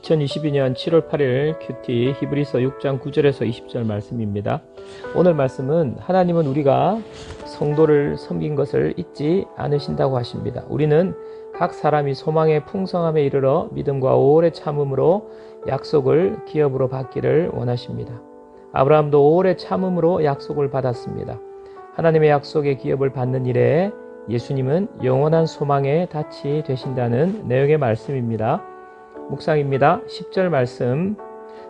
2022년 7월 8일 큐티 히브리서 6장 9절에서 20절 말씀입니다. 오늘 말씀은 하나님은 우리가 성도를 섬긴 것을 잊지 않으신다고 하십니다. 우리는 각 사람이 소망의 풍성함에 이르러 믿음과 오래 참음으로 약속을 기업으로 받기를 원하십니다. 아브라함도 오래 참음으로 약속을 받았습니다. 하나님의 약속의 기업을 받는 일에 예수님은 영원한 소망의 닻이 되신다는 내용의 말씀입니다. 묵상입니다. 10절 말씀.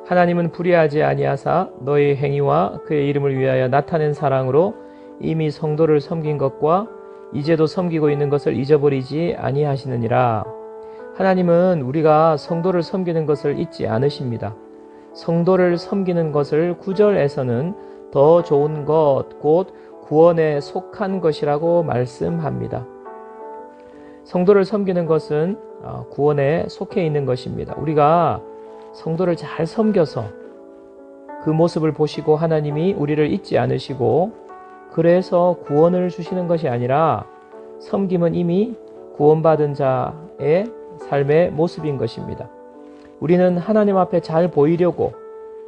하나님은 불의하지 아니하사 너희 행위와 그의 이름을 위하여 나타낸 사랑으로 이미 성도를 섬긴 것과 이제도 섬기고 있는 것을 잊어버리지 아니하시느니라. 하나님은 우리가 성도를 섬기는 것을 잊지 않으십니다. 성도를 섬기는 것을 9절에서는 더 좋은 것, 곧 구원에 속한 것이라고 말씀합니다. 성도를 섬기는 것은 구원에 속해 있는 것입니다. 우리가 성도를 잘 섬겨서 그 모습을 보시고 하나님이 우리를 잊지 않으시고 그래서 구원을 주시는 것이 아니라 섬김은 이미 구원받은 자의 삶의 모습인 것입니다. 우리는 하나님 앞에 잘 보이려고,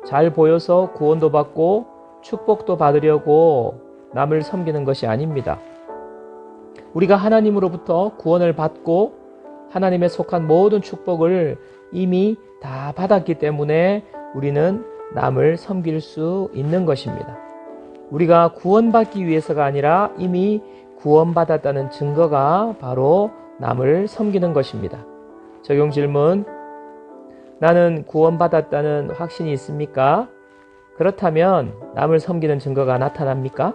잘 보여서 구원도 받고 축복도 받으려고 남을 섬기는 것이 아닙니다. 우리가 하나님으로부터 구원을 받고 하나님에 속한 모든 축복을 이미 다 받았기 때문에 우리는 남을 섬길 수 있는 것입니다. 우리가 구원받기 위해서가 아니라 이미 구원받았다는 증거가 바로 남을 섬기는 것입니다. 적용 질문. 나는 구원받았다는 확신이 있습니까? 그렇다면 남을 섬기는 증거가 나타납니까?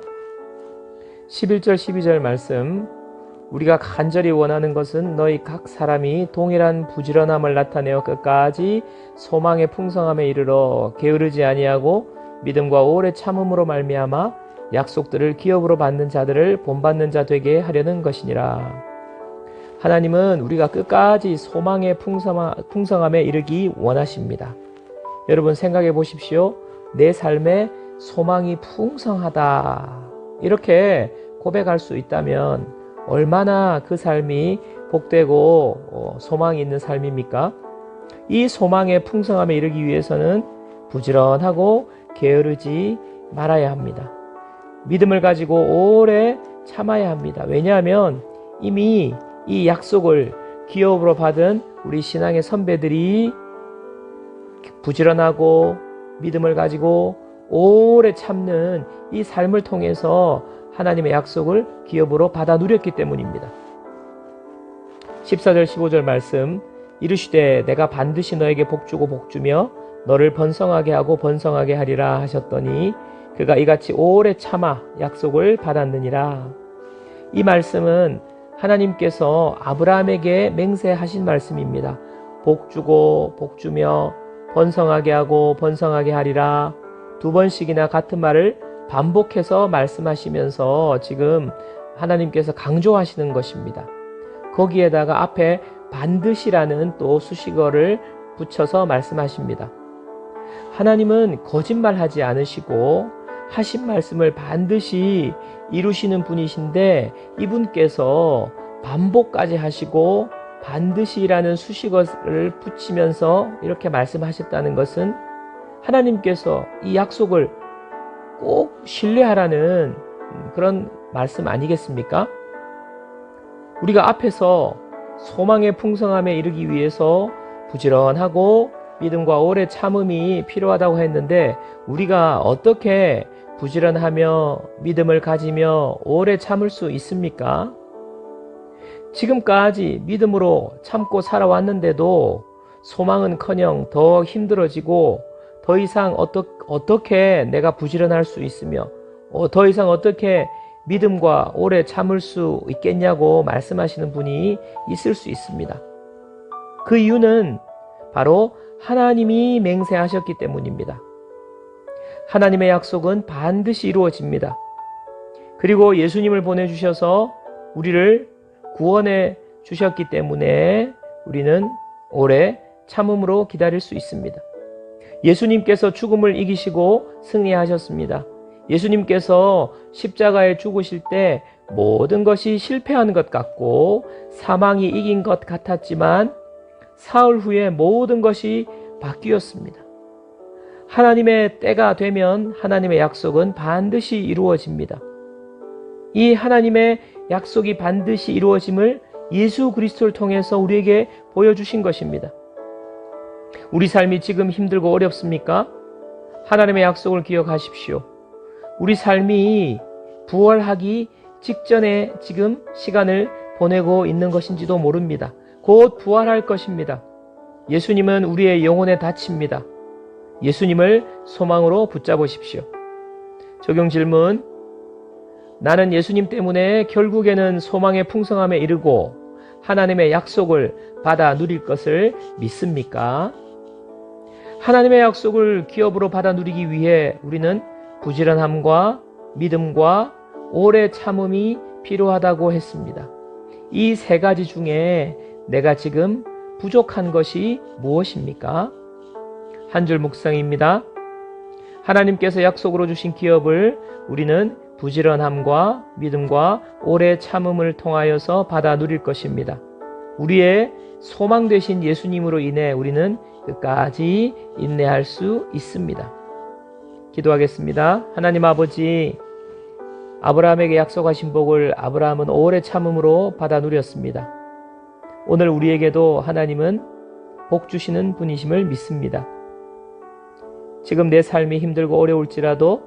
11절 12절 말씀. 우리가 간절히 원하는 것은 너희 각 사람이 동일한 부지런함을 나타내어 끝까지 소망의 풍성함에 이르러 게으르지 아니하고 믿음과 오래 참음으로 말미암아 약속들을 기업으로 받는 자들을 본받는 자 되게 하려는 것이니라. 하나님은 우리가 끝까지 소망의 풍성함에 이르기 원하십니다. 여러분 생각해 보십시오. 내 삶에 소망이 풍성하다 이렇게 고백할 수 있다면 얼마나 그 삶이 복되고 소망이 있는 삶입니까? 이 소망의 풍성함에 이르기 위해서는 부지런하고 게으르지 말아야 합니다. 믿음을 가지고 오래 참아야 합니다. 왜냐하면 이미 이 약속을 기업으로 받은 우리 신앙의 선배들이 부지런하고 믿음을 가지고 오래 참는 이 삶을 통해서 하나님의 약속을 기업으로 받아 누렸기 때문입니다. 14절 15절 말씀. 이르시되 내가 반드시 너에게 복주고 복주며 너를 번성하게 하고 번성하게 하리라 하셨더니 그가 이같이 오래 참아 약속을 받았느니라. 이 말씀은 하나님께서 아브라함에게 맹세하신 말씀입니다. 복주고 복주며 번성하게 하고 번성하게 하리라. 두 번씩이나 같은 말을 반복해서 말씀하시면서 지금 하나님께서 강조하시는 것입니다. 거기에다가 앞에 반드시라는 또 수식어를 붙여서 말씀하십니다. 하나님은 거짓말하지 않으시고 하신 말씀을 반드시 이루시는 분이신데 이분께서 반복까지 하시고 반드시라는 수식어를 붙이면서 이렇게 말씀하셨다는 것은 하나님께서 이 약속을 꼭 신뢰하라는 그런 말씀 아니겠습니까? 우리가 앞에서 소망의 풍성함에 이르기 위해서 부지런하고 믿음과 오래 참음이 필요하다고 했는데 우리가 어떻게 부지런하며 믿음을 가지며 오래 참을 수 있습니까? 지금까지 믿음으로 참고 살아왔는데도 소망은커녕 더 힘들어지고 더 이상 어떻게 내가 부지런할 수 있으며 더 이상 어떻게 믿음과 오래 참을 수 있겠냐고 말씀하시는 분이 있을 수 있습니다. 그 이유는 바로 하나님이 맹세하셨기 때문입니다. 하나님의 약속은 반드시 이루어집니다. 그리고 예수님을 보내주셔서 우리를 구원해 주셨기 때문에 우리는 오래 참음으로 기다릴 수 있습니다. 예수님께서 죽음을 이기시고 승리하셨습니다. 예수님께서 십자가에 죽으실 때 모든 것이 실패한 것 같고 사망이 이긴 것 같았지만 사흘 후에 모든 것이 바뀌었습니다. 하나님의 때가 되면 하나님의 약속은 반드시 이루어집니다. 이 하나님의 약속이 반드시 이루어짐을 예수 그리스도를 통해서 우리에게 보여주신 것입니다. 우리 삶이 지금 힘들고 어렵습니까? 하나님의 약속을 기억하십시오. 우리 삶이 부활하기 직전에 지금 시간을 보내고 있는 것인지도 모릅니다. 곧 부활할 것입니다. 예수님은 우리의 영혼의 닻입니다. 예수님을 소망으로 붙잡으십시오. 적용 질문. 나는 예수님 때문에 결국에는 소망의 풍성함에 이르고 하나님의 약속을 받아 누릴 것을 믿습니까? 하나님의 약속을 기업으로 받아 누리기 위해 우리는 부지런함과 믿음과 오래 참음이 필요하다고 했습니다. 이 세 가지 중에 내가 지금 부족한 것이 무엇입니까? 한 줄 묵상입니다. 하나님께서 약속으로 주신 기업을 우리는 부지런함과 믿음과 오래 참음을 통하여서 받아 누릴 것입니다. 우리의 소망 되신 예수님으로 인해 우리는 끝까지 인내할 수 있습니다. 기도하겠습니다. 하나님 아버지, 아브라함에게 약속하신 복을 아브라함은 오래 참음으로 받아 누렸습니다. 오늘 우리에게도 하나님은 복 주시는 분이심을 믿습니다. 지금 내 삶이 힘들고 어려울지라도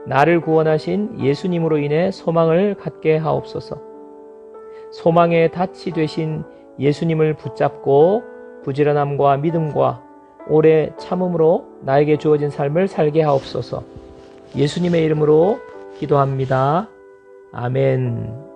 나를 구원하신 예수님으로 인해 소망을 갖게 하옵소서. 소망의 닻이 되신 예수님을 붙잡고 부지런함과 믿음과 오래 참음으로 나에게 주어진 삶을 살게 하옵소서. 예수님의 이름으로 기도합니다. 아멘.